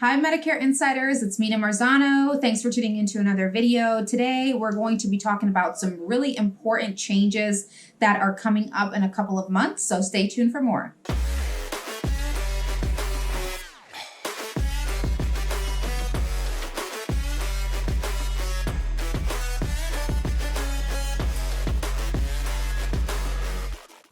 Hi, Medicare Insiders. It's Mina Marzano. Thanks for tuning into another video. Today, we're going to be talking about some really important changes that are coming up in a couple of months, so stay tuned for more.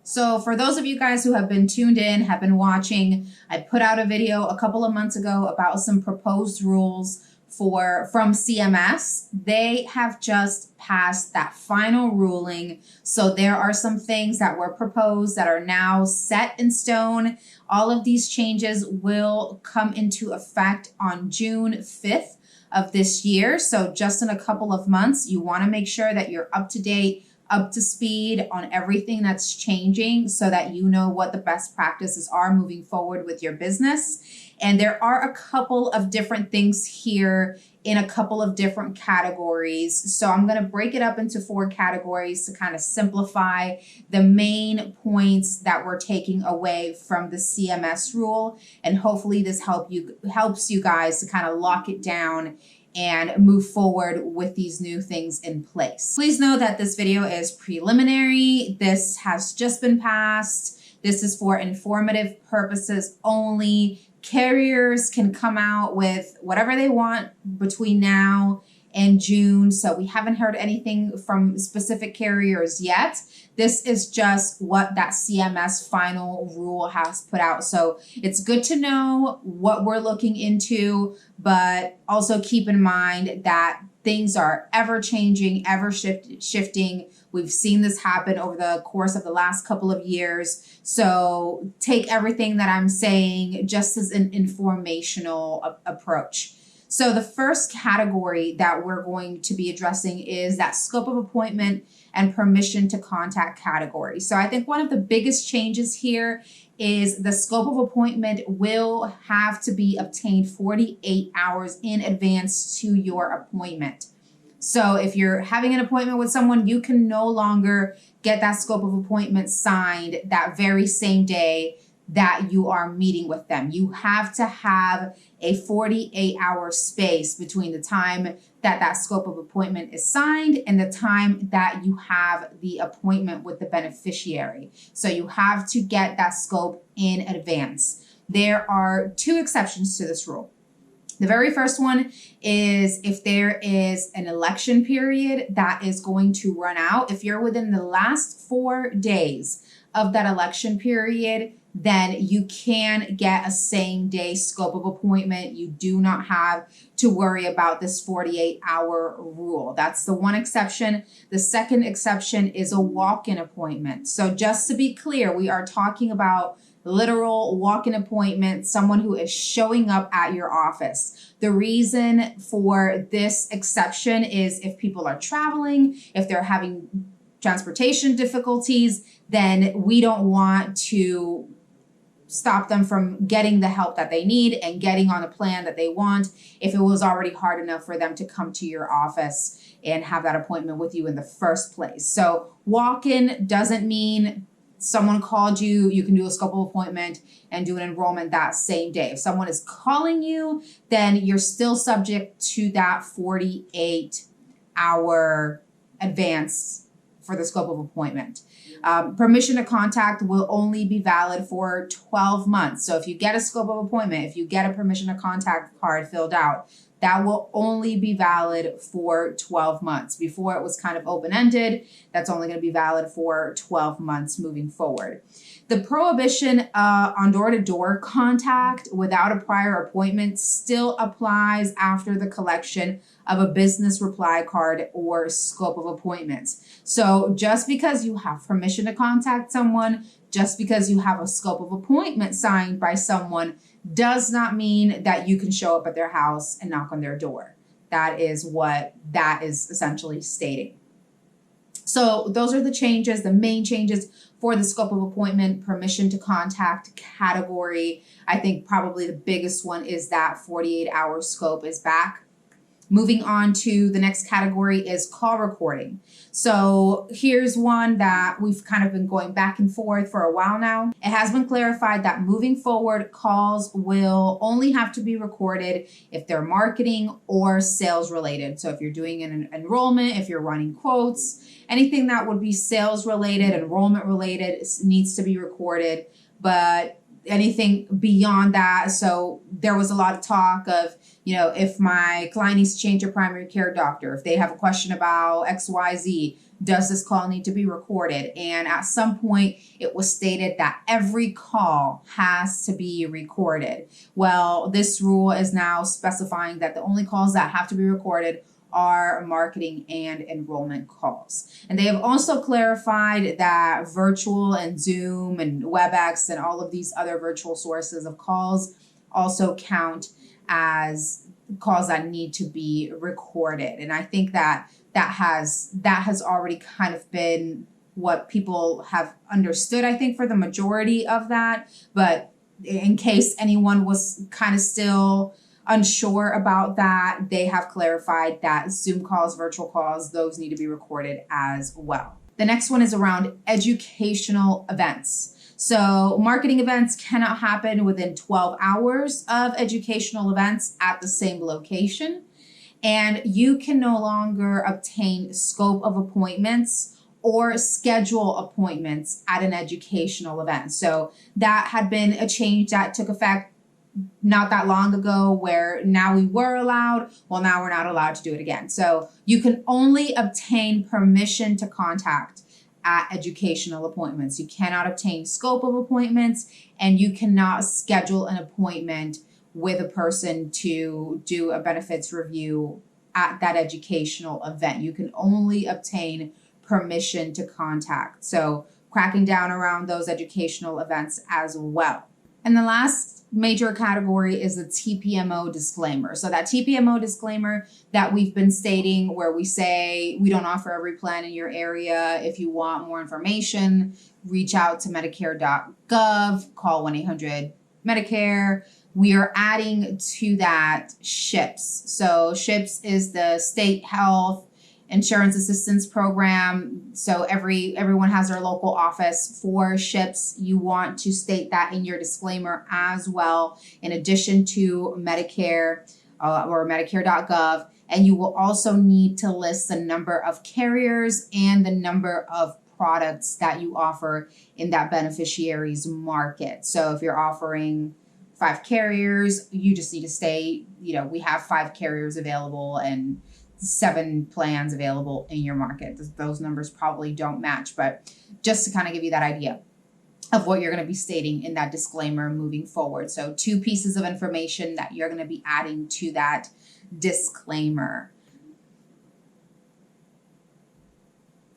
So for those of you guys who have been tuned in, have been watching, I put out a video a couple of months ago about some proposed rules from CMS. They have just passed that final ruling. So there are some things that were proposed that are now set in stone. All of these changes will come into effect on June 5th of this year. So just in a couple of months, you want to make sure that you're up to date, up to speed on everything that's changing so that you know what the best practices are moving forward with your business. And there are a couple of different things here in a couple of different categories. So I'm going to break it up into 4 categories to kind of simplify the main points that we're taking away from the CMS rule. And hopefully this helps you guys to kind of lock it down and move forward with these new things in place. Please know that this video is preliminary. This has just been passed. This is for informative purposes only. Carriers can come out with whatever they want between now and June. So we haven't heard anything from specific carriers yet. This is just what that CMS final rule has put out. So it's good to know what we're looking into, but also keep in mind that things are ever changing, ever shifting. We've seen this happen over the course of the last couple of years. So take everything that I'm saying just as an informational approach. So the first category that we're going to be addressing is that scope of appointment and permission to contact category. So I think one of the biggest changes here is the scope of appointment will have to be obtained 48 hours in advance to your appointment. So if you're having an appointment with someone, you can no longer get that scope of appointment signed that very same day that you are meeting with them. You have to have a 48-hour space between the time that that scope of appointment is signed and the time that you have the appointment with the beneficiary. So you have to get that scope in advance. There are 2 exceptions to this rule. The very first one is if there is an election period that is going to run out. If you're within the last 4 days of that election period, then you can get a same day scope of appointment. You do not have to worry about this 48-hour rule. That's the one exception. The second exception is a walk-in appointment. So just to be clear, we are talking about literal walk-in appointment, someone who is showing up at your office. The reason for this exception is if people are traveling, if they're having transportation difficulties, then we don't want to stop them from getting the help that they need and getting on a plan that they want if it was already hard enough for them to come to your office and have that appointment with you in the first place. So walk-in doesn't mean someone called you, you can do a scope of appointment and do an enrollment that same day. If someone is calling you, then you're still subject to that 48-hour advance for the scope of appointment. Permission to contact will only be valid for 12 months. So if you get a scope of appointment, if you get a permission to contact card filled out, that will only be valid for 12 months. Before it was kind of open-ended, that's only going to be valid for 12 months moving forward. The prohibition on door-to-door contact without a prior appointment still applies after the collection of a business reply card or scope of appointments. So just because you have permission to contact someone, just because you have a scope of appointment signed by someone, does not mean that you can show up at their house and knock on their door. That is what that is essentially stating. So those are the changes, the main changes for the scope of appointment, permission to contact category. I think probably the biggest one is that 48-hour scope is back. Moving on to the next category is call recording. So here's one that we've kind of been going back and forth for a while now. It has been clarified that moving forward, calls will only have to be recorded if they're marketing or sales related. So if you're doing an enrollment, if you're running quotes, anything that would be sales related, enrollment related needs to be recorded. But anything beyond that, so there was a lot of talk of, if my client needs to change their primary care doctor, if they have a question about XYZ, does this call need to be recorded? And at some point it was stated that every call has to be recorded. Well, this rule is now specifying that the only calls that have to be recorded are marketing and enrollment calls. And they have also clarified that virtual and Zoom and WebEx and all of these other virtual sources of calls also count as calls that need to be recorded. And I think that has already kind of been what people have understood, I think, for the majority of that. But in case anyone was kind of still unsure about that, they have clarified that Zoom calls, virtual calls, those need to be recorded as well. The next one is around educational events. So marketing events cannot happen within 12 hours of educational events at the same location. And you can no longer obtain scope of appointments or schedule appointments at an educational event. So that had been a change that took effect not that long ago, where now we were allowed, well, now we're not allowed to do it again. So you can only obtain permission to contact at educational appointments. You cannot obtain scope of appointments, and you cannot schedule an appointment with a person to do a benefits review at that educational event. You can only obtain permission to contact. So cracking down around those educational events as well. And the last major category is the TPMO disclaimer. So that TPMO disclaimer that we've been stating, where we say we don't offer every plan in your area. If you want more information, reach out to Medicare.gov, call 1-800-Medicare. We are adding to that SHIPS. So SHIPS is the State Health Insurance Assistance Program. So everyone has their local office for SHIPS. You want to state that in your disclaimer as well, in addition to Medicare or Medicare.gov. And you will also need to list the number of carriers and the number of products that you offer in that beneficiary's market. So if you're offering 5 carriers, you just need to state, we have 5 carriers available and 7 plans available in your market. Those numbers probably don't match, but just to kind of give you that idea of what you're going to be stating in that disclaimer moving forward. So 2 pieces of information that you're going to be adding to that disclaimer.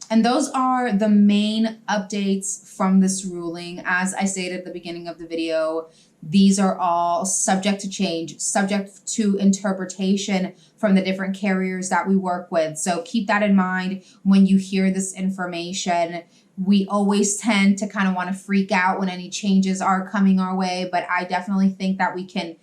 And those are the main updates from this ruling. As I stated at the beginning of the video, these are all subject to change, subject to interpretation from the different carriers that we work with. So keep that in mind when you hear this information. We always tend to kind of want to freak out when any changes are coming our way, but I definitely think that we can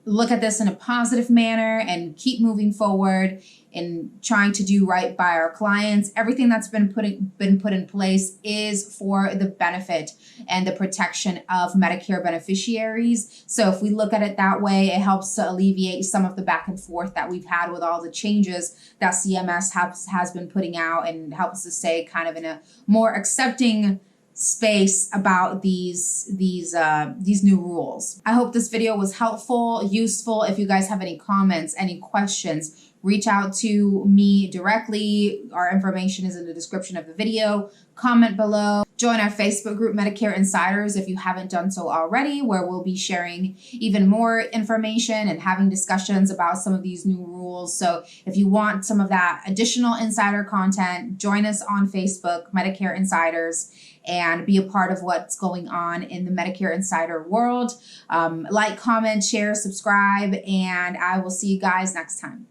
look at this in a positive manner and keep moving forward in trying to do right by our clients. Everything that's been put in place is for the benefit and the protection of Medicare beneficiaries. So if we look at it that way, it helps to alleviate some of the back and forth that we've had with all the changes that CMS has been putting out, and helps us stay kind of in a more accepting space about these new rules. I hope this video was helpful, useful. If you guys have any comments, any questions, reach out to me directly. Our information is in the description of the video. Comment below. Join our Facebook group, Medicare Insiders, if you haven't done so already, where we'll be sharing even more information and having discussions about some of these new rules. So if you want some of that additional insider content, join us on Facebook, Medicare Insiders, and be a part of what's going on in the Medicare Insider world. Like, comment, share, subscribe, and I will see you guys next time.